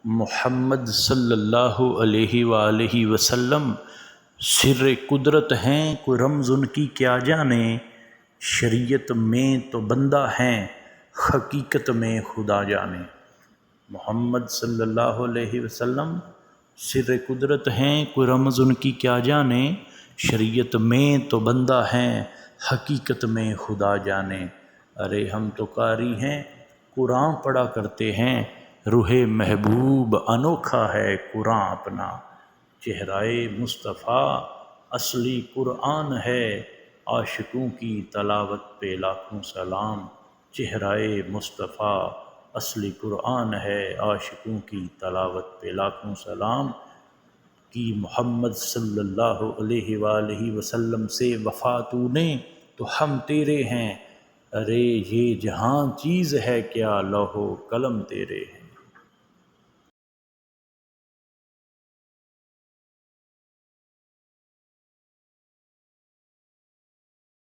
محمد صلی اللہ علیہ وآلہ وسلم سر قدرت ہیں، کوئی رمز ان کی کیا جانے، شریعت میں تو بندہ ہیں، حقیقت میں خدا جانے۔ محمد صلی اللہ علیہ وسلم سر قدرت ہیں، کوئی رمز ان کی کیا جانے، شریعت میں تو بندہ ہیں، حقیقت میں خدا جانے۔ ارے ہم تو قاری ہیں، قرآن پڑھا کرتے ہیں، روح محبوب انوکھا ہے قرآن اپنا، چہرۂ مصطفیٰ اصلی قرآن ہے، عاشقوں کی تلاوت پہ لاکھوں سلام۔ چہرۂ مصطفیٰ اصلی قرآن ہے، عاشقوں کی تلاوت پہ لاکھوں سلام۔ کی محمد صلی اللہ علیہ وآلہ وسلم سے وفا تو نے تو ہم تیرے ہیں، ارے یہ جہاں چیز ہے کیا، لوح و قلم تیرے ہیں۔